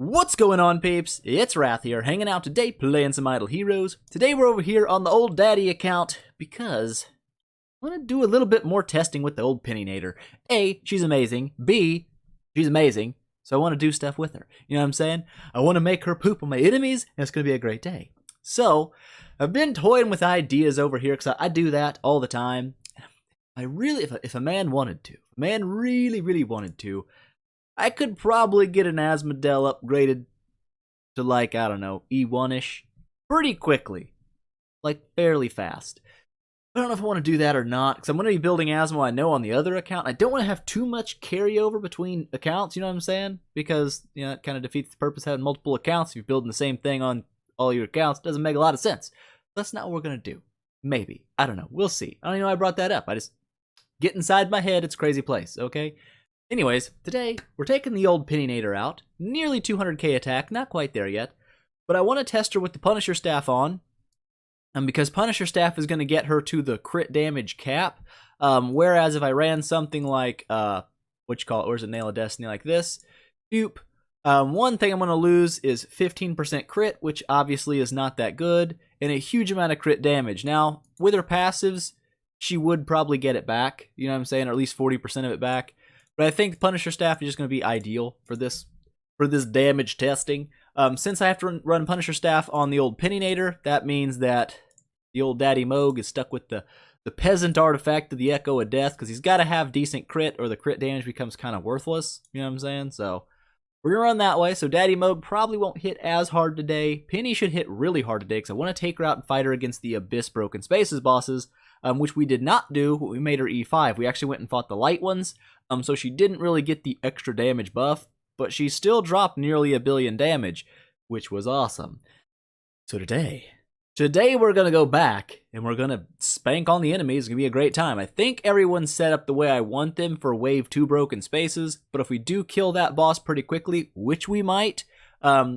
What's going on, peeps? It's Wrath here, hanging out today playing some Idle Heroes. Today we're over here on the old daddy account because I want to do a little bit more testing with the old Peninator. A, she's amazing. B, she's amazing, so I want to do stuff with her. You know what I'm saying? I want to make her poop on my enemies, and it's going to be a great day. So, I've been toying with ideas over here because I do that all the time. If a man wanted to, if a man really wanted to, I could probably get an Asmodel upgraded to, like, I don't know, E1-ish pretty quickly. Like, fairly fast. I don't know if I want to do that or not, because I'm going to be building Asmo, I know, on the other account. I don't want to have too much carryover between accounts, you know what I'm saying? Because, you know, it kind of defeats the purpose of having multiple accounts. If you're building the same thing on all your accounts, it doesn't make a lot of sense. That's not what we're going to do. Maybe. I don't know. We'll see. I don't even know why I brought that up. I just get inside my head. It's a crazy place, okay? Anyways, today, we're taking the old Peninator out. Nearly 200k attack, not quite there yet. But I want to test her with the Punisher Staff on. Because Punisher Staff is going to get her to the crit damage cap. Whereas if I ran something like, where's the Nail of Destiny like this? Boop. One thing I'm going to lose is 15% crit, which obviously is not that good. And a huge amount of crit damage. Now, with her passives, she would probably get it back. You know what I'm saying? Or at least 40% of it back. But I think Punisher Staff is just going to be ideal for this damage testing. Since I have to run Punisher Staff on the old Peninator, that means that the old Daddy Moog is stuck with the peasant artifact of the Echo of Death, because he's got to have decent crit or the crit damage becomes kind of worthless. You know what I'm saying? So we're going to run that way. So Daddy Moog probably won't hit as hard today. Penny should hit really hard today, because I want to take her out and fight her against the Abyss Broken Spaces bosses, which we did not do. We made her E5. We actually went and fought the light ones. So she didn't really get the extra damage buff, but she still dropped nearly 1 billion damage, which was awesome. So today we're going to go back, and we're going to spank on the enemies. It's going to be a great time. I think everyone's set up the way I want them for Wave 2 Broken Spaces, but if we do kill that boss pretty quickly, which we might,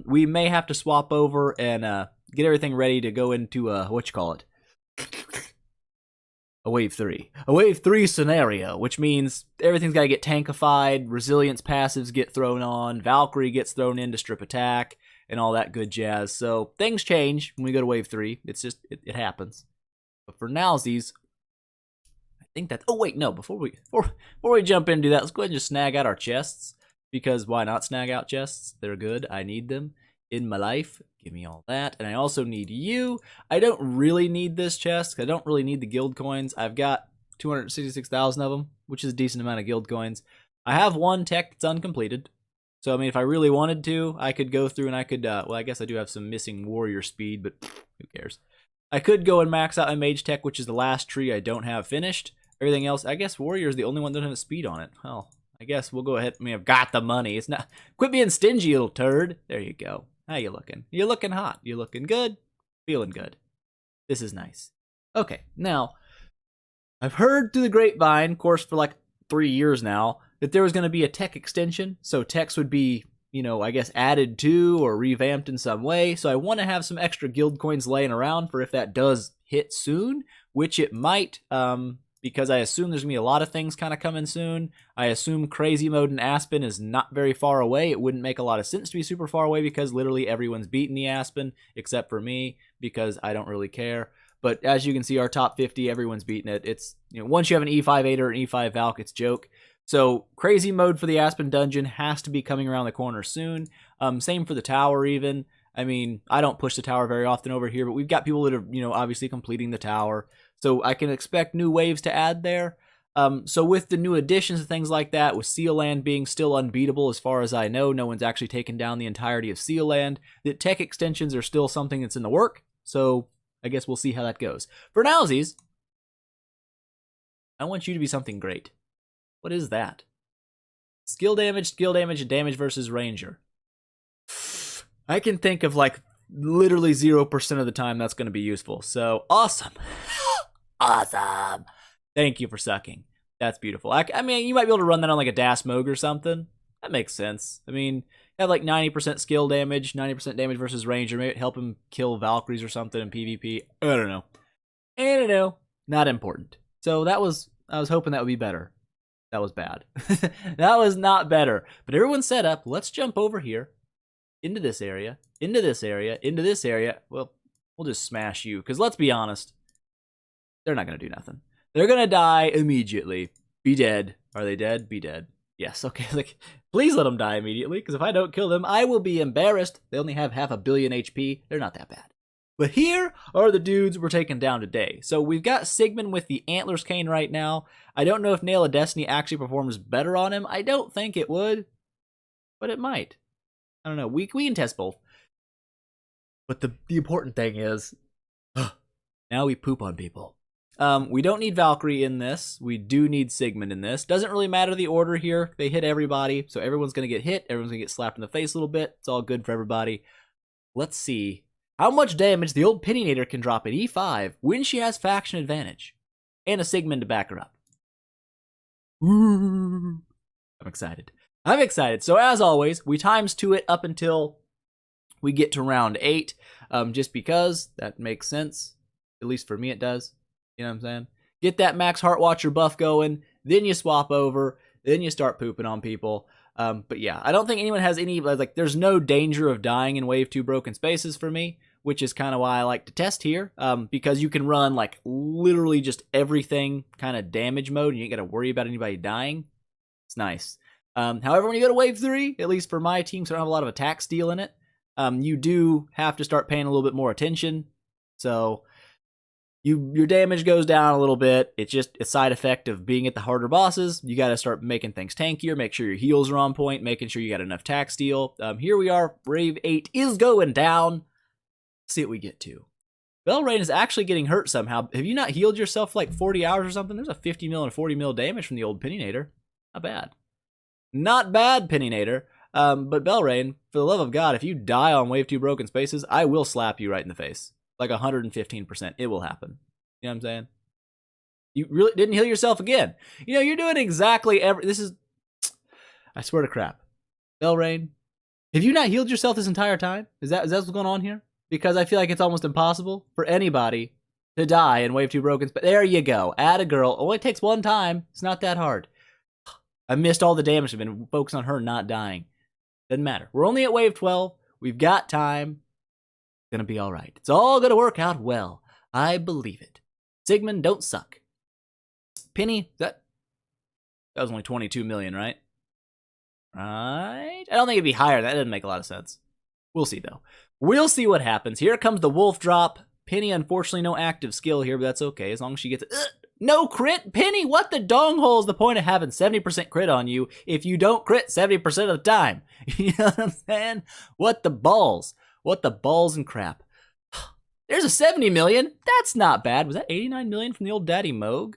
we may have to swap over and get everything ready to go into, a Wave 3. A Wave 3 scenario, which means everything's got to get tankified, resilience passives get thrown on, Valkyrie gets thrown in to strip attack, and all that good jazz. So things change when we go to Wave 3. It's just, it happens. But for nowsies, I think that... Oh, wait, no. Before we jump into that, let's go ahead and just snag out our chests. Because why not snag out chests? They're good. I need them in my life. Give me all that. And I also need you. I don't really need this chest. I don't really need the guild coins. I've got 266,000 of them, which is a decent amount of guild coins. I have one tech that's uncompleted. So, I mean, if I really wanted to, I could go through and I could, well, I guess I do have some missing warrior speed, but who cares? I could go and max out my mage tech, which is the last tree I don't have finished. Everything else, I guess warrior is the only one that doesn't have speed on it. Well, I guess we'll go ahead. I mean, I've got the money. It's not... Quit being stingy, you little turd. There you go. How you looking? You're looking hot. You looking good? Feeling good. This is nice. Okay, now, I've heard through the grapevine, of course, for like 3 years now, that there was going to be a tech extension. So techs would be, you know, I guess added to or revamped in some way. So I want to have some extra guild coins laying around for if that does hit soon, which it might, because I assume there's going to be a lot of things kind of coming soon. I assume Crazy Mode in Aspen is not very far away. It wouldn't make a lot of sense to be super far away because literally everyone's beaten the Aspen except for me because I don't really care. But as you can see, our top 50, everyone's beaten it. It's, you know, once you have an E5 8 or an E5 Valk, it's joke. So Crazy Mode for the Aspen Dungeon has to be coming around the corner soon. Same for the tower even. I mean, I don't push the tower very often over here, but we've got people that are, you know, obviously completing the tower. So I can expect new waves to add there. So with the new additions and things like that, with Seal Land being still unbeatable as far as I know, no one's actually taken down the entirety of Seal Land, the tech extensions are still something that's in the work. So I guess we'll see how that goes. For nowsies, I want you to be something great. What is that? Skill damage, and damage versus ranger. I can think of like literally 0% of the time that's going to be useful. So awesome. Awesome. Thank you for sucking. That's beautiful. I mean, you might be able to run that on like a Das Moog or something. That makes sense. I mean, have like 90% skill damage, 90% damage versus ranger. Maybe help him kill Valkyries or something in PvP. I don't know. Not important. So I was hoping that would be better. That was bad. That was not better. But everyone's set up. Let's jump over here. into this area, into this area, into this area. Well, we'll just smash you, because let's be honest, they're not going to do nothing. They're going to die immediately. Be dead. Are they dead? Be dead. Yes, okay. Like, please let them die immediately, because if I don't kill them, I will be embarrassed. They only have 500 million HP. They're not that bad. But here are the dudes we're taking down today. So we've got Sigmund with the Antlers Cane right now. I don't know if Nail of Destiny actually performs better on him. I don't think it would, but it might. I don't know. We can test both. But the important thing is, now we poop on people. We don't need Valkyrie in this. We do need Sigmund in this. Doesn't really matter the order here. They hit everybody, so everyone's going to get hit. Everyone's going to get slapped in the face a little bit. It's all good for everybody. Let's see how much damage the old Pininator can drop at E5 when she has faction advantage. And a Sigmund to back her up. I'm excited. I'm excited. So as always, we ×2 it up until we get to round 8. Just because that makes sense. At least for me it does. You know what I'm saying? Get that Max Heartwatcher buff going, then you swap over, then you start pooping on people. But yeah, I don't think anyone has any, like, there's no danger of dying in Wave 2 Broken Spaces for me, which is kind of why I like to test here, because you can run, like, literally just everything kind of damage mode, and you ain't got to worry about anybody dying. It's nice. However, when you go to Wave 3, at least for my team, so I don't have a lot of attack steal in it, you do have to start paying a little bit more attention. So your damage goes down a little bit. It's just a side effect of being at the harder bosses. You got to start making things tankier, make sure your heals are on point, making sure you got enough attack steal. Here we are. Wave 8 is going down. Let's see what we get to. Belrain is actually getting hurt somehow. Have you not healed yourself for like 40 hours or something? There's a 50 mil and 40 mil damage from the old Pininator. Not bad. Not bad, Pininator. But Belrain, for the love of God, if you die on Wave 2 Broken Spaces, I will slap you right in the face. Like 115%. It will happen. You know what I'm saying? You really didn't heal yourself again. You know, you're doing exactly this is, I swear to crap. Belrain, have you not healed yourself this entire time? Is that what's going on here? Because I feel like it's almost impossible for anybody to die in Wave 2 Broken Spaces. There you go. Add a girl. Oh, it takes one time. It's not that hard. I missed all the damage. I've been focused on her not dying. Doesn't matter. We're only at Wave 12. We've got time. Gonna be all right. It's all gonna work out well. I believe it. Sigmund, don't suck. Penny, that was only 22 million, right? Right? I don't think it'd be higher. That doesn't make a lot of sense. We'll see, though. We'll see what happens. Here comes the wolf drop. Penny, unfortunately, no active skill here, but that's okay. As long as she gets it. No crit? Penny, what the dong hole is the point of having 70% crit on you if you don't crit 70% of the time? You know what I'm saying? What the balls? What the balls and crap. There's a 70 million. That's not bad. Was that 89 million from the old Daddy Moog?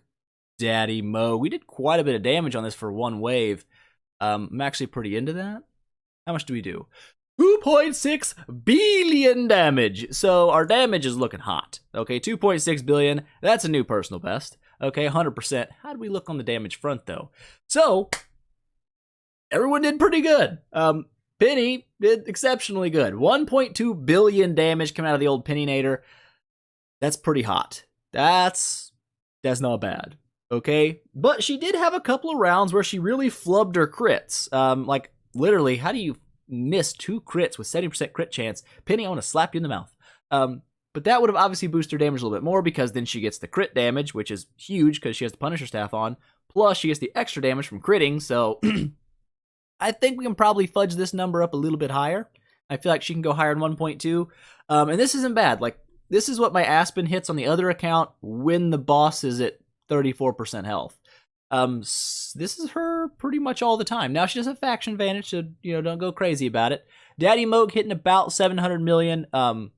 Daddy Moog. We did quite a bit of damage on this for one wave. I'm actually pretty into that. How much do we do? 2.6 billion damage. So our damage is looking hot. Okay, 2.6 billion. That's a new personal best. Okay, 100%. How do we look on the damage front, though? So, everyone did pretty good. Penny did exceptionally good. 1.2 billion damage coming out of the old Pininator. That's pretty hot. That's not bad. Okay? But she did have a couple of rounds where she really flubbed her crits. Like, literally, how do you miss 2 crits with 70% crit chance? Penny, I want to slap you in the mouth. But that would have obviously boosted her damage a little bit more, because then she gets the crit damage, which is huge because she has the Punisher staff on. Plus, she gets the extra damage from critting, so I think we can probably fudge this number up a little bit higher. I feel like she can go higher than 1.2. And this isn't bad. Like, this is what my Aspen hits on the other account when the boss is at 34% health. This is her pretty much all the time. Now, she does have faction advantage, so, you know, don't go crazy about it. Daddy Moog hitting about 700 million.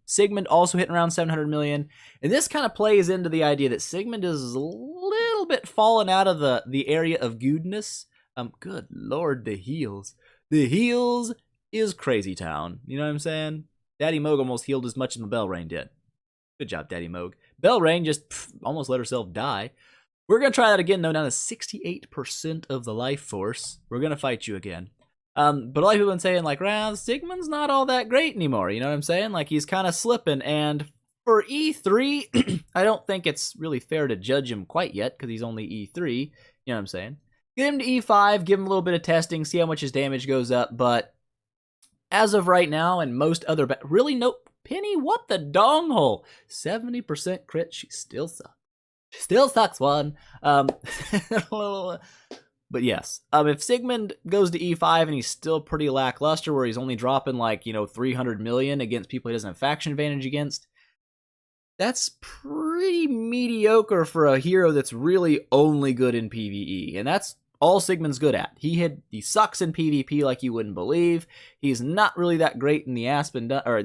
Sigmund also hitting around 700 million. And this kind of plays into the idea that Sigmund is a little bit fallen out of the area of goodness. Good lord, the heals. The heals is crazy town. You know what I'm saying? Daddy Moog almost healed as much as Belrain did. Good job, Daddy Moog. Belrain just almost let herself die. We're going to try that again, though, down to 68% of the life force. We're going to fight you again. But a lot of people have been saying, like, Sigmund's not all that great anymore. You know what I'm saying? Like, he's kind of slipping. And for E3, I don't think it's really fair to judge him quite yet, because he's only E3. You know what I'm saying? Get him to E5, give him a little bit of testing, see how much his damage goes up. But as of right now, and most other really no Penny. What the dong hole? 70% crit. She still sucks. She still sucks one. But yes, if Sigmund goes to E5 and he's still pretty lackluster, where he's only dropping like 300 million against people he doesn't have faction advantage against, that's pretty mediocre for a hero that's really only good in PvE, and that's all Sigmund's good at. He sucks in PvP like you wouldn't believe. He's not really that great in the Aspen, well,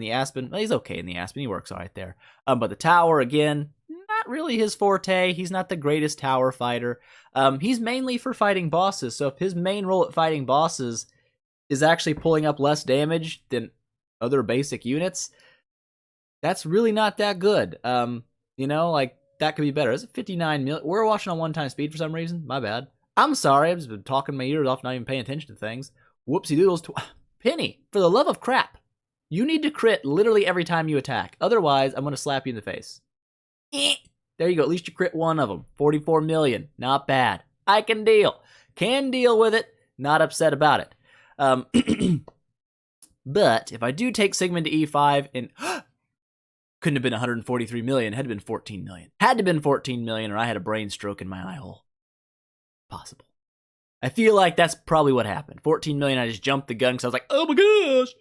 he's okay in the Aspen. He works all right there. But the tower, again, not really his forte. He's not the greatest tower fighter. He's mainly for fighting bosses, so if his main role at fighting bosses is actually pulling up less damage than other basic units, that's really not that good. Like, that could be better. It's 59 million. We're watching on one-time speed for some reason. My bad. I'm sorry, I've just been talking my ears off, not even paying attention to things. Whoopsie doodles. Penny, for the love of crap, you need to crit literally every time you attack. Otherwise, I'm going to slap you in the face. There you go. At least you crit one of them. 44 million. Not bad. I can deal. Can deal with it. Not upset about it. But if I do take Sigmund to E5 and... couldn't have been 143 million. Had to have been 14 million. Had to have been 14 million or I had a brain stroke in my eye hole. Possible. I feel like that's probably what happened. 14 million, I just jumped the gun because I was like, oh my gosh.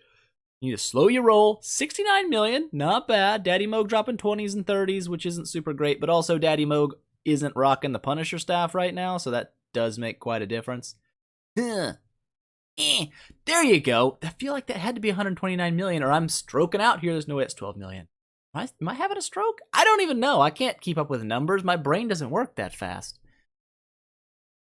You need to slow your roll. 69 million, not bad. Daddy Moog dropping 20s and 30s, which isn't super great, but also Daddy Moog isn't rocking the Punisher staff right now, so that does make quite a difference. There you go. I feel like that had to be 129 million, or I'm stroking out here. There's no way it's 12 million. Am I having a stroke? I don't even know. I can't keep up with numbers. My brain doesn't work that fast.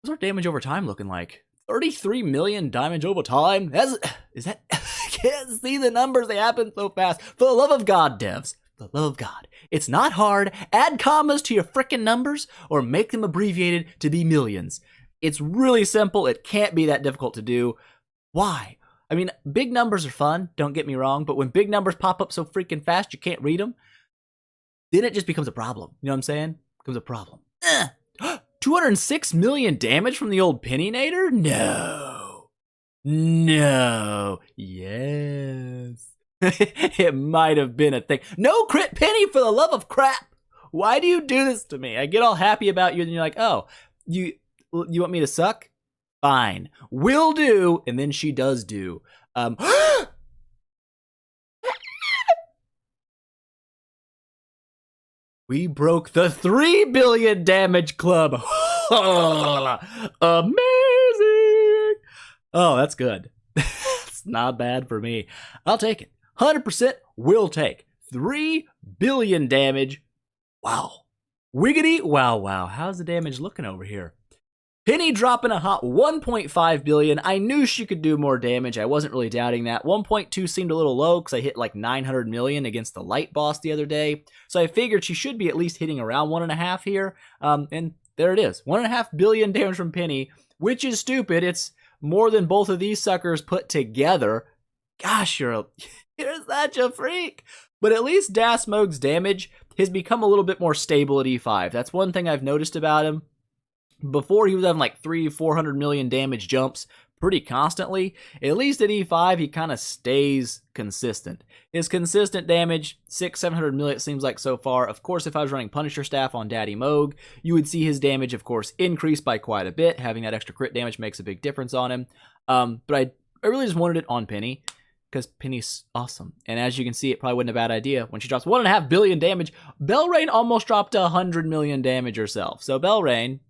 What's our damage over time looking like? 33 million damage over time? Is that... I can't see the numbers. They happen so fast. For the love of God, devs. For the love of God. It's not hard. Add commas to your frickin' numbers or make them abbreviated to be millions. It's really simple. It can't be that difficult to do. Why? I mean, big numbers are fun, don't get me wrong, but when big numbers pop up so freaking fast you can't read them, then it just becomes a problem. You know what I'm saying? It becomes a problem. 206 million damage from the old Pennynator? No. Yes. It might have been a thing. No crit Penny, for the love of crap. Why do you do this to me? I get all happy about you and you're like, oh, you want me to suck? Fine. Will do. And then she does do. We broke the 3 billion damage club. Amazing. Oh, that's good. It's not bad for me. I'll take it. 100% will take. 3 billion damage. Wow. Wiggity. Wow. How's the damage looking over here? Penny dropping a hot 1.5 billion. I knew she could do more damage. I wasn't really doubting that. 1.2 seemed a little low because I hit like 900 million against the light boss the other day. So I figured she should be at least hitting around 1.5 here. And there it is. 1.5 billion damage from Penny, which is stupid. It's more than both of these suckers put together. Gosh, you're such a freak. But at least Das Moog's damage has become a little bit more stable at E5. That's one thing I've noticed about him. Before, he was having like 300-400 million damage jumps pretty constantly. At least at E5, he kind of stays consistent. His consistent damage, 600-700 million, it seems like so far. Of course, if I was running Punisher staff on Daddy Moog, you would see his damage, of course, increase by quite a bit. Having that extra crit damage makes a big difference on him. But I really just wanted it on Penny, because Penny's awesome. And as you can see, it probably wasn't a bad idea. When she drops 1.5 billion damage, Belrain almost dropped 100 million damage herself. So Belrain...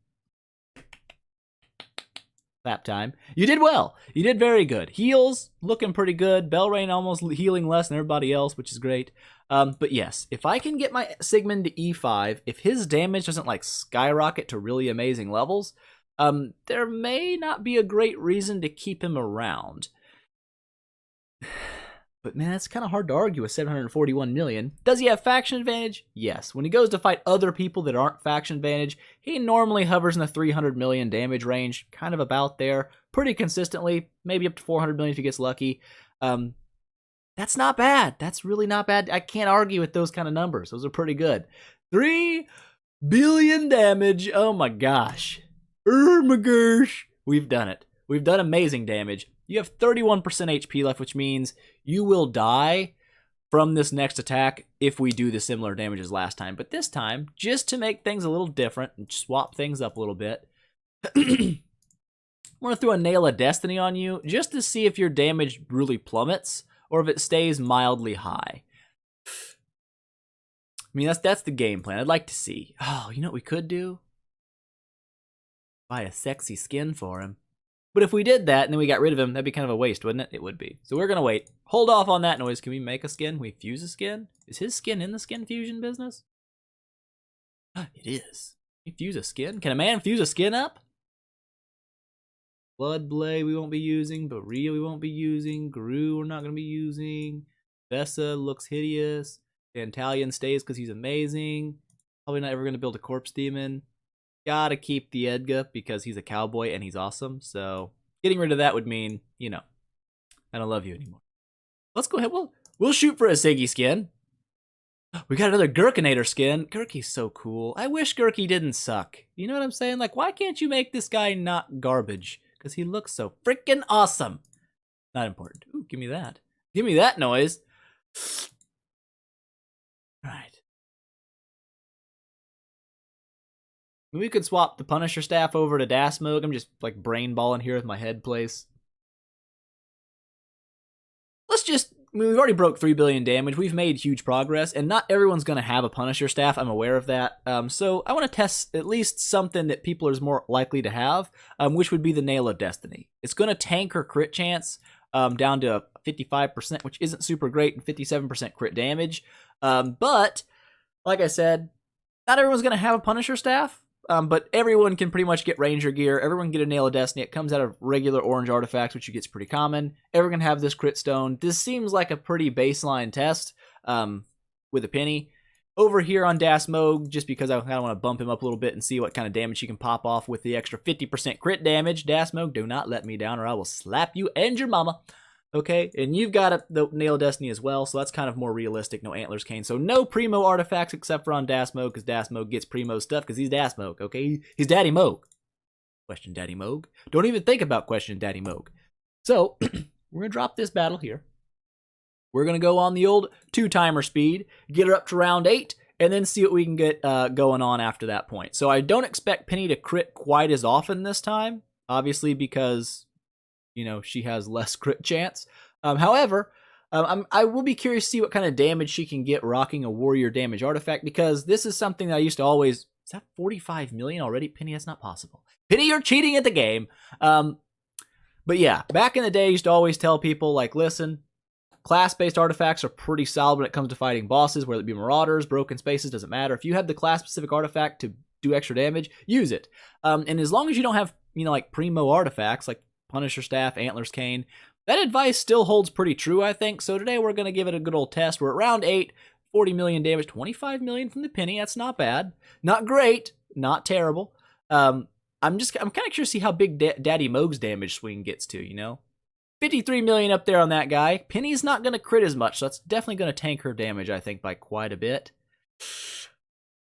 Clap time. You did well. You did very good. Heals, looking pretty good. Belrain almost healing less than everybody else, which is great. But yes, if I can get my Sigmund to E5, if his damage doesn't like skyrocket to really amazing levels, there may not be a great reason to keep him around. But man, that's kind of hard to argue with 741 million. Does he have faction advantage? Yes. When he goes to fight other people that aren't faction advantage, he normally hovers in the 300 million damage range, kind of about there, pretty consistently, maybe up to 400 million if he gets lucky. That's not bad. That's really not bad. I can't argue with those kind of numbers. Those are pretty good. 3 billion damage. Oh my gosh. Oh my gosh. We've done it. We've done amazing damage. You have 31% HP left, which means you will die from this next attack if we do the similar damage as last time. But this time, just to make things a little different and swap things up a little bit, I'm going to throw a Nail of Destiny on you just to see if your damage really plummets or if it stays mildly high. I mean, that's the game plan. I'd like to see. Oh, you know what we could do? Buy a sexy skin for him. But if we did that and then we got rid of him, that'd be kind of a waste, wouldn't it? It would be. So we're going to wait. Hold off on that noise. Can we make a skin? Can we fuse a skin? Is his skin in the skin fusion business? It is. Can you fuse a skin? Can a man fuse a skin up? Bloodblade we won't be using. Berea we won't be using. Gru we're not going to be using. Vesa looks hideous. Dantalion stays because he's amazing. Probably not ever going to build a corpse demon. Gotta keep the Edga because he's a cowboy and he's awesome. So getting rid of that would mean, you know, I don't love you anymore. Let's go ahead. We'll shoot for a Siggy skin. We got another Gurkinator skin. Gurky's so cool. I wish Gurky didn't suck. You know what I'm saying? Like, why can't you make this guy not garbage? Because he looks so freaking awesome. Not important. Ooh, give me that. Give me that noise. All right. We could swap the Punisher staff over to Dasmog. I'm just like brainballing here with my head place. Let's just, I mean, we've already broke 3 billion damage. We've made huge progress, and not everyone's going to have a Punisher staff. I'm aware of that. So I want to test at least something that people are more likely to have, which would be the Nail of Destiny. It's going to tank her crit chance down to 55%, which isn't super great, and 57% crit damage. But, like I said, not everyone's going to have a Punisher staff. But everyone can pretty much get Ranger gear. Everyone can get a Nail of Destiny. It comes out of regular orange artifacts, which gets pretty common. Everyone can have this crit stone. This seems like a pretty baseline test with a penny. Over here on Dasmog, just because I kind of want to bump him up a little bit and see what kind of damage he can pop off with the extra 50% crit damage. Dasmog, do not let me down or I will slap you and your mama. Okay, and you've got the Nail of Destiny as well, so that's kind of more realistic. No Antlers Cane. So no Primo artifacts except for on Dasmog, because Dasmog gets Primo stuff, because he's Dasmog, okay? He's Daddy Moog. Question Daddy Moog. Don't even think about questioning Daddy Moog. So, we're going to drop this battle here. We're going to go on the old 2-timer speed, get her up to round 8, and then see what we can get going on after that point. So I don't expect Penny to crit quite as often this time, obviously because, you know, she has less crit chance. However, I will be curious to see what kind of damage she can get rocking a warrior damage artifact, because this is something that I used to always... Is that 45 million already? Penny, that's not possible. Penny, you're cheating at the game. But yeah, back in the day, I used to always tell people, like, listen, class-based artifacts are pretty solid when it comes to fighting bosses, whether it be Marauders, Broken Spaces, doesn't matter. If you have the class-specific artifact to do extra damage, use it. And as long as you don't have, you know, like Primo artifacts, like Punisher Staff, Antlers Cane, that advice still holds pretty true, I think. So today we're going to give it a good old test. We're at round 8, 40 million damage, 25 million from the Penny. That's not bad. Not great, not terrible. I'm kind of curious to see how big Daddy Moog's damage swing gets to, you know? 53 million up there on that guy. Penny's not going to crit as much, so that's definitely going to tank her damage, I think, by quite a bit.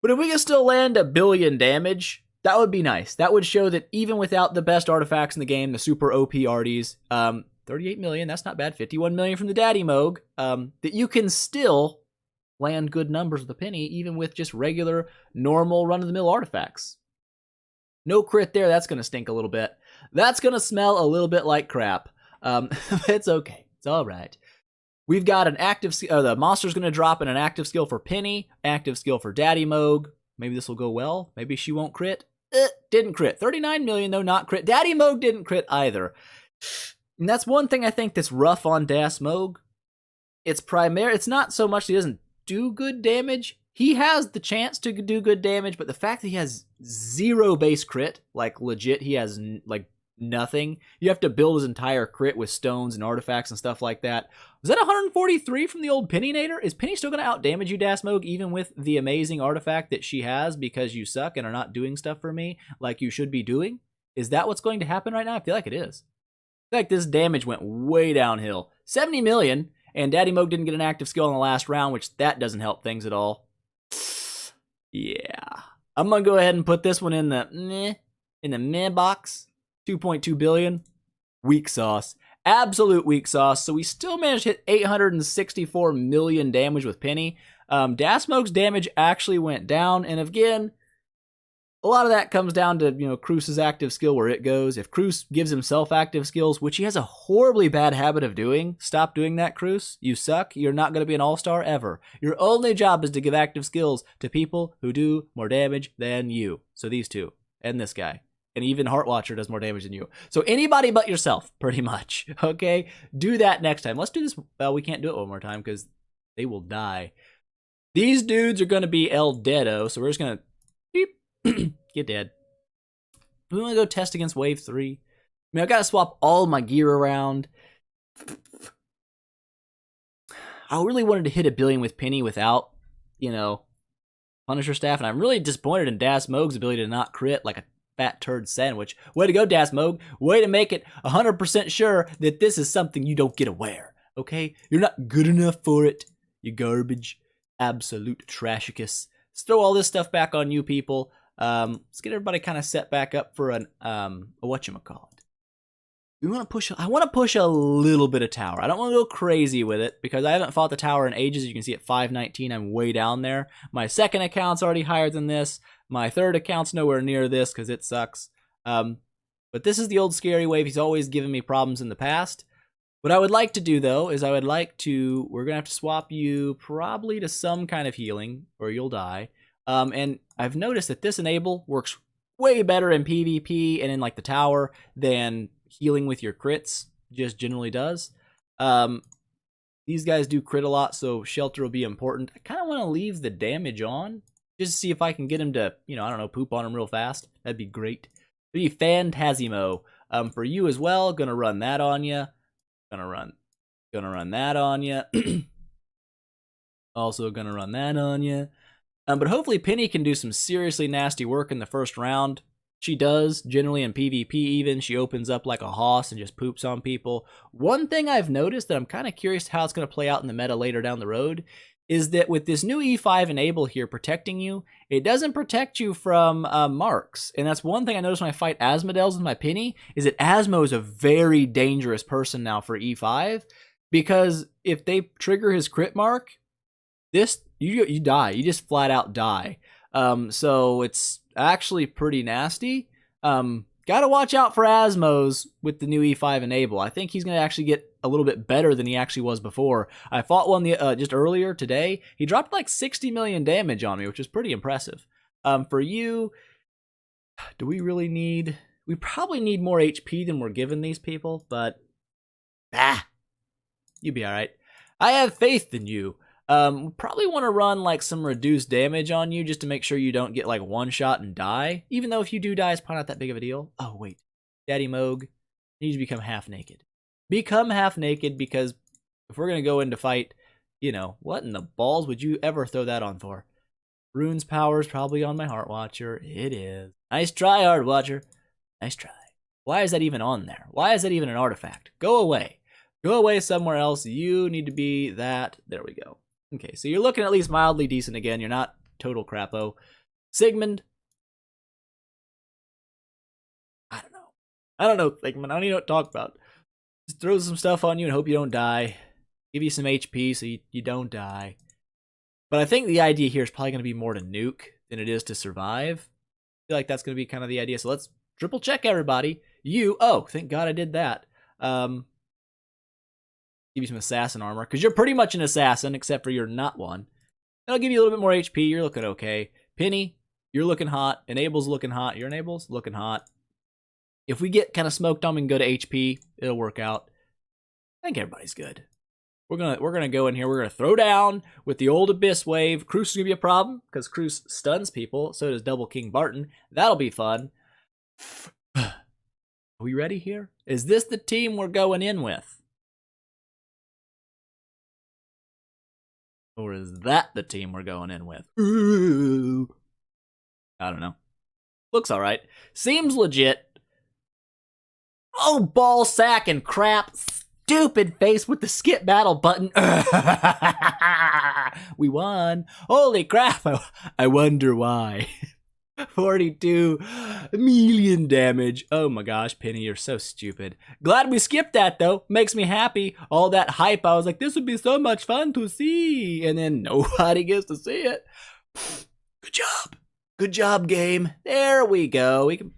But if we can still land 1 billion damage, that would be nice. That would show that even without the best artifacts in the game, the super OP arties, 38 million, that's not bad. 51 million from the Daddy Moog, that you can still land good numbers with the Penny, even with just regular, normal, run-of-the-mill artifacts. No crit there, that's going to stink a little bit. That's going to smell a little bit like crap. It's okay. It's all right. We've got an active skill. The monster's going to drop in an active skill for Penny, active skill for Daddy Moog. Maybe this will go well. Maybe she won't crit. Didn't crit. 39 million, though, not crit. Daddy Moog didn't crit either. And that's one thing I think that's rough on Das Moog. It's not so much that he doesn't do good damage. He has the chance to do good damage, but the fact that he has 0 base crit, like legit, he has like nothing. You have to build his entire crit with stones and artifacts and stuff like that. Was that 143 from the old Pennynator? Is Penny still going to outdamage you, Dasmog, even with the amazing artifact that she has because you suck and are not doing stuff for me like you should be doing? Is that what's going to happen right now? I feel like it is. I feel like this damage went way downhill. 70 million, and Daddy Moog didn't get an active skill in the last round, which that doesn't help things at all. Yeah. I'm going to go ahead and put this one in the meh box. 2.2 billion. Weak sauce. absolute weak sauce. So we still managed to hit 864 million damage with Penny. Dasmoke's damage actually went down, and again, a lot of that comes down to, Cruce's active skill where it goes. If Cruce gives himself active skills, which he has a horribly bad habit of doing, stop doing that, Cruce. You suck. You're not going to be an all-star ever. Your only job is to give active skills to people who do more damage than you. So these two, and this guy. And even Heartwatcher does more damage than you. So anybody but yourself, pretty much. Okay? Do that next time. Let's do this. Well, we can't do it one more time because they will die. These dudes are going to be El Deado, so we're just going to get dead. We want to go test against wave 3. I've got to swap all my gear around. I really wanted to hit 1 billion with Penny without, Punisher Staff, and I'm really disappointed in Dasmoke's ability to not crit like a fat turd sandwich. Way to go, Dasmoke. Way to make it 100% sure that this is something you don't get aware. Okay? You're not good enough for it. You garbage. Absolute trashicus. Let's throw all this stuff back on you people. Let's get everybody kind of set back up for a whatchamacallit. I want to push a little bit of tower. I don't want to go crazy with it because I haven't fought the tower in ages. You can see at 519, I'm way down there. My second account's already higher than this. My third account's nowhere near this because it sucks. But this is the old scary wave. He's always given me problems in the past. What I would like to do, though, is we're going to have to swap you probably to some kind of healing or you'll die. And I've noticed that this enable works way better in PvP and in like the tower than healing with your crits just generally does. These guys do crit a lot, so shelter will be important. I kind of want to leave the damage on just to see if I can get him to, poop on him real fast. That'd be great. It'd be Phantasimo. For you as well, gonna run that on you. Gonna run that on you. Also gonna run that on you. But hopefully Penny can do some seriously nasty work in the first round. She does, generally in PvP even. She opens up like a hoss and just poops on people. One thing I've noticed that I'm kind of curious how it's going to play out in the meta later down the road is that with this new E5 enable here protecting you, it doesn't protect you from marks. And that's one thing I noticed when I fight Asmodeus with my Penny, is that Asmo is a very dangerous person now for E5. Because if they trigger his crit mark, you die. You just flat out die. So it's actually pretty nasty. Gotta watch out for Asmos with the new E5 enable. I think he's gonna actually get a little bit better than he actually was before. I fought one just earlier today. He dropped like 60 million damage on me, which is pretty impressive. For you, do we really need... We probably need more HP than we're giving these people, but... you'll be alright. I have faith in you. Probably want to run like some reduced damage on you just to make sure you don't get like one shot and die. Even though if you do die, it's probably not that big of a deal. Oh, wait. Daddy Moog, you need to become half naked. Become half naked because if we're going to go into fight, what in the balls would you ever throw that on for? Rune's power is probably on my Heartwatcher. It is. Nice try, Heartwatcher. Nice try. Why is that even on there? Why is that even an artifact? Go away. Go away somewhere else. You need to be that. There we go. Okay, so you're looking at least mildly decent again. You're not total crapo. Sigmund. I don't know, Sigmund. I don't even know what to talk about. Just throw some stuff on you and hope you don't die. Give you some HP so you don't die. But I think the idea here is probably going to be more to nuke than it is to survive. I feel like that's going to be kind of the idea. So let's triple check everybody. Oh, thank God I did that. Give you some assassin armor, because you're pretty much an assassin, except for you're not one. That'll give you a little bit more HP. You're looking okay. Penny, you're looking hot. Enable's looking hot. Your Enable's looking hot. If we get kind of smoked on, we can go to HP. It'll work out. I think everybody's good. We're gonna go in here. We're gonna throw down with the old Abyss wave. Cruce is gonna be a problem because Cruce stuns people. So does Double King Barton. That'll be fun. Are we ready here? Is this the team we're going in with? Or is that the team we're going in with? Ooh. I don't know. Looks alright. Seems legit. Oh, ball sack and crap. Stupid face with the skip battle button. We won. Holy crap. I wonder why. 42 million damage. Oh my gosh, Penny, you're so stupid. Glad we skipped that though. Makes me happy. All that hype, I was like, this would be so much fun to see. And then nobody gets to see it. Good job. Good job, game. There we go. We can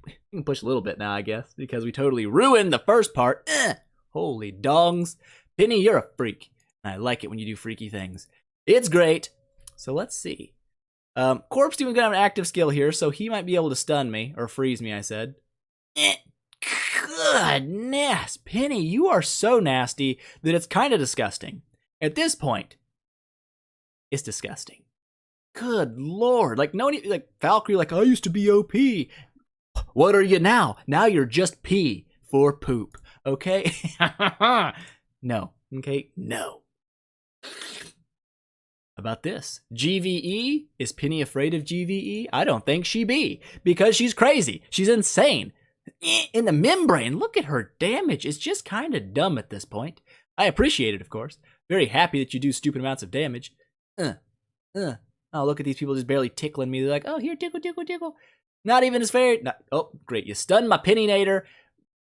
push a little bit now, I guess, because we totally ruined the first part. Holy dongs. Penny, you're a freak. I like it when you do freaky things. It's great. So let's see. Corpse Demon gonna have an active skill here, so he might be able to stun me, or freeze me, I said. Goodness, Penny, you are so nasty that it's kind of disgusting. At this point, it's disgusting. Good lord, like Valkyrie, like I used to be OP. What are you now? Now you're just P for poop, okay? No, okay, no. About this, GVE? Is Penny afraid of GVE? I don't think she be, because she's crazy. She's insane. In the membrane, look at her damage. It's just kind of dumb at this point. I appreciate it, of course. Very happy that you do stupid amounts of damage. Oh, look at these people just barely tickling me. They're like, oh, here, tickle, tickle, tickle. Not even as fair. Oh, great. You stunned my Penny-nator.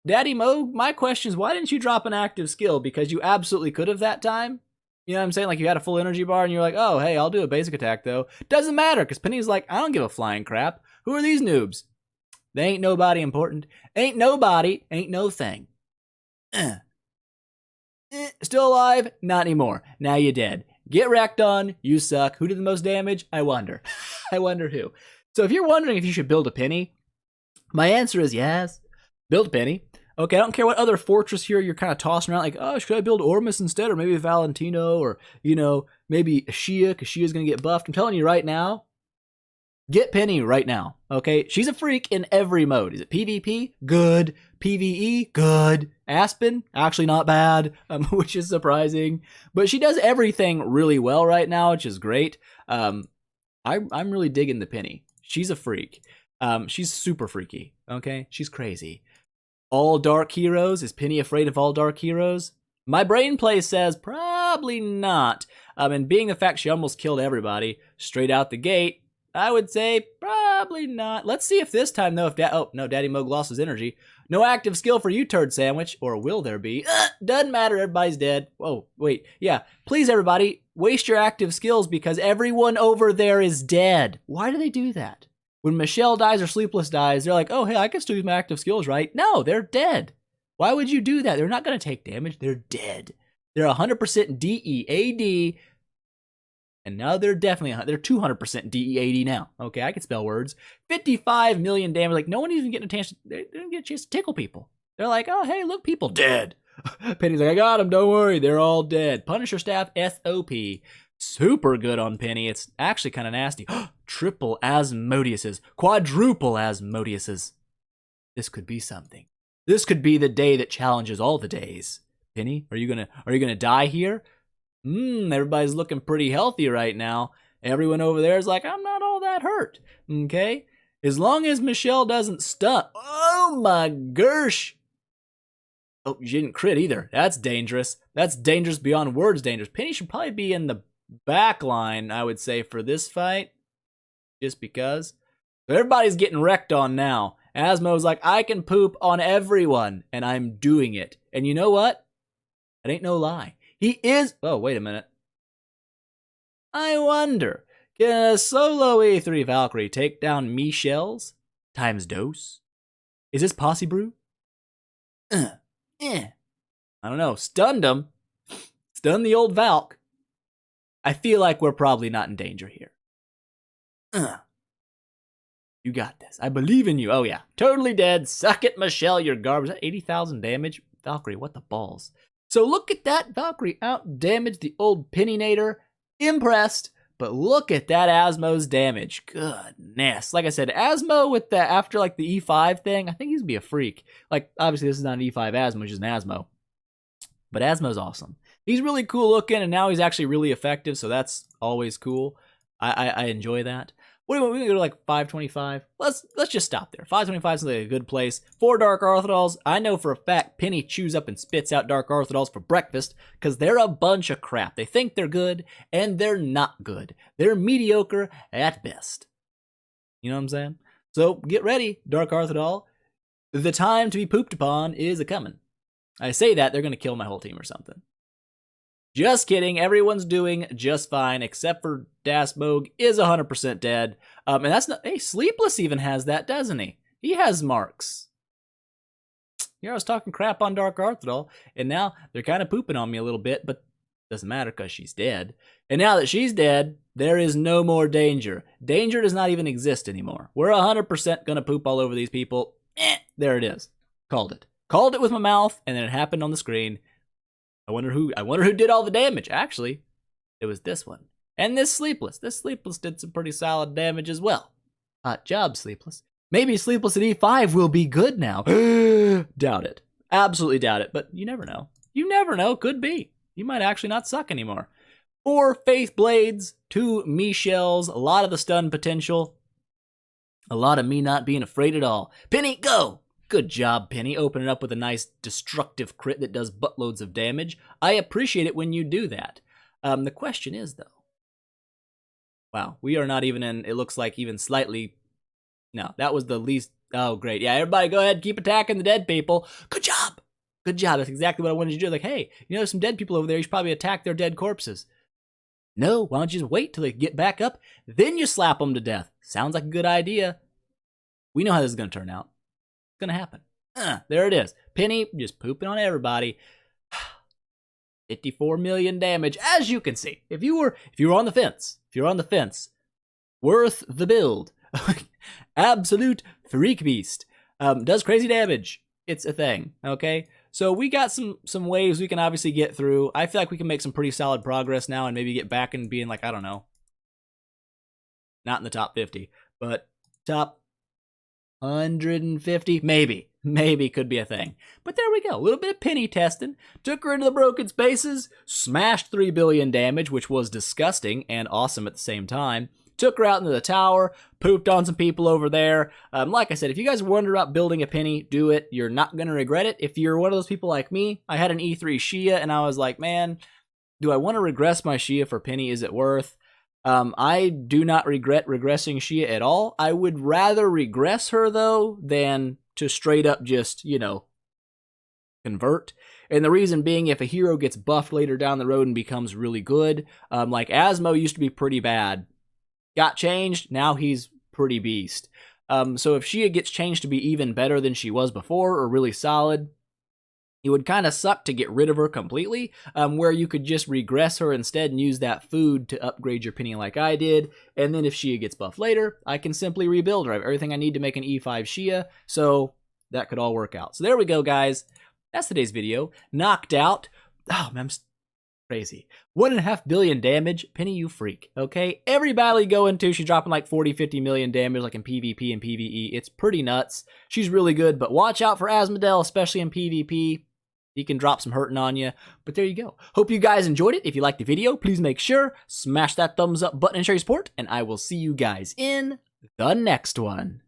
Daddy Mo, my question is, why didn't you drop an active skill? Because you absolutely could have that time. You know what I'm saying? Like you had a full energy bar and you're like, oh, hey, I'll do a basic attack though. Doesn't matter, because Penny's like, I don't give a flying crap. Who are these noobs? They ain't nobody important. Ain't nobody, ain't no thing. Still alive? Not anymore. Now you're dead. Get wrecked on. You suck. Who did the most damage? I wonder. I wonder who. So if you're wondering if you should build a Penny, my answer is yes. Build a Penny. Okay, I don't care what other fortress here you're kind of tossing around, like, oh, should I build Ormus instead, or maybe Valentino, or, you know, maybe Shia, because Shia's going to get buffed. I'm telling you right now, get Penny right now, okay? She's a freak in every mode. Is it PvP? Good. PvE? Good. Aspen? Actually not bad, which is surprising. But she does everything really well right now, which is great. I'm really digging the Penny. She's a freak. She's super freaky, okay? She's crazy. All dark heroes? Is Penny afraid of all dark heroes? My brain play says probably not. And being the fact she almost killed everybody straight out the gate, I would say probably not. Let's see if this time though, oh no, Daddy Moog lost his energy. No active skill for you, turd sandwich, or will there be? Doesn't matter, everybody's dead. Oh, wait, yeah. Please everybody, waste your active skills because everyone over there is dead. Why do they do that? When Michelle dies or Sleepless dies, they're like, oh, hey, I can still use my active skills, right? No, they're dead. Why would you do that? They're not going to take damage. They're dead. They're 100% DEAD. And now they're 200% DEAD now. Okay, I can spell words. 55 million damage. Like, no one even getting a chance. They didn't get a chance to tickle people. They're like, oh, hey, look, people dead. Penny's like, I got them. Don't worry. They're all dead. Punisher staff, SOP. Super good on Penny. It's actually kind of nasty. Triple Asmodeuses. Quadruple Asmodeuses. This could be something. This could be the day that challenges all the days. Penny, are you gonna die here? Everybody's looking pretty healthy right now. Everyone over there is like, I'm not all that hurt. Okay? As long as Michelle doesn't stun. Oh my gosh. Oh, you didn't crit either. That's dangerous. That's dangerous beyond words dangerous. Penny should probably be in the back line, I would say, for this fight. Just because. So everybody's getting wrecked on now. Asmo's like, I can poop on everyone, and I'm doing it. And you know what? It ain't no lie. He is... Oh, wait a minute. I wonder, can a solo E3 Valkyrie take down Michelle's times dose? Is this Posse Brew? I don't know. Stunned him. Stunned the old Valk. I feel like we're probably not in danger here. You got this. I believe in you. Oh, yeah. Totally dead. Suck it, Michelle. You're garbage. Is that 80,000 damage? Valkyrie, what the balls? So look at that. Valkyrie out-damaged the old Penny-nator. Impressed. But look at that Asmo's damage. Goodness. Like I said, Asmo with the, after like the E5 thing, I think he's gonna be a freak. Like, obviously this is not an E5 Asmo, it's just an Asmo. But Asmo's awesome. He's really cool looking, and now he's actually really effective, so that's always cool. I enjoy that. What do you want? We're gonna go to like 525. Let's just stop there. 525 is like a good place. 4 Dark Orthodols. I know for a fact Penny chews up and spits out Dark Orthodols for breakfast because they're a bunch of crap. They think they're good, and they're not good. They're mediocre at best. You know what I'm saying? So get ready, Dark Arthidol. The time to be pooped upon is a-coming. I say that, they're going to kill my whole team or something. Just kidding, everyone's doing just fine, except for Dasmog is 100% dead. And that's not, hey, Sleepless even has that, doesn't he? He has marks. Here I was talking crap on Dark Arthidol, and now they're kind of pooping on me a little bit, but doesn't matter because she's dead. And now that she's dead, there is no more danger. Danger does not even exist anymore. We're 100% going to poop all over these people. There it is. Called it. Called it with my mouth, and then it happened on the screen. I wonder who did all the damage. Actually, it was this one. And this Sleepless. This Sleepless did some pretty solid damage as well. Hot job, Sleepless. Maybe Sleepless at E5 will be good now. Doubt it. Absolutely doubt it. But you never know. You never know. Could be. You might actually not suck anymore. 4 Faith Blades, 2 Me Shells, a lot of the stun potential. A lot of me not being afraid at all. Penny, go! Good job, Penny, opening up with a nice destructive crit that does buttloads of damage. I appreciate it when you do that. The question is, though. Wow, we are not even in, it looks like, even slightly. No, that was the least. Oh, great. Yeah, everybody go ahead, keep attacking the dead people. Good job! Good job. That's exactly what I wanted you to do. Like, hey, you know, there's some dead people over there. You should probably attack their dead corpses. No, why don't you just wait till they get back up? Then you slap them to death. Sounds like a good idea. We know how this is going to turn out. It's going to happen. There it is. Penny just pooping on everybody. 54 million damage, as you can see. If you were on the fence, worth the build. Absolute freak beast. Does crazy damage. It's a thing, okay? So we got some waves we can obviously get through. I feel like we can make some pretty solid progress now and maybe get back and being like, I don't know, not in the top 50, but top 150, maybe could be a thing. But there we go, a little bit of Penny testing. Took her into the broken spaces, smashed 3 billion damage, which was disgusting and awesome at the same time. Took her out into the tower, pooped on some people over there. Like I said, if you guys wonder about building a Penny, do it. You're not going to regret it. If you're one of those people like me, I had an E3 Shia, and I was like, man, do I want to regress my Shia for Penny? Is it worth? I do not regret regressing Shia at all. I would rather regress her, though, than to straight up just, you know, convert. And the reason being, if a hero gets buffed later down the road and becomes really good, like Asmo used to be pretty bad. Got changed, now he's pretty beast. So if Shia gets changed to be even better than she was before, or really solid, it would kind of suck to get rid of her completely, where you could just regress her instead and use that food to upgrade your Penny like I did, and then if Shia gets buffed later, I can simply rebuild her. I have everything I need to make an E5 Shia, so that could all work out. So there we go, guys. That's today's video. Knocked out. Oh, man, I'm crazy. 1.5 billion damage. Penny, you freak. Okay? Every battle you go into, she's dropping like 40, 50 million damage, like in PvP and PvE. It's pretty nuts. She's really good, but watch out for Asmodel, especially in PvP. He can drop some hurting on you. But there you go. Hope you guys enjoyed it. If you liked the video, please make sure, smash that thumbs up button and show your support, and I will see you guys in the next one.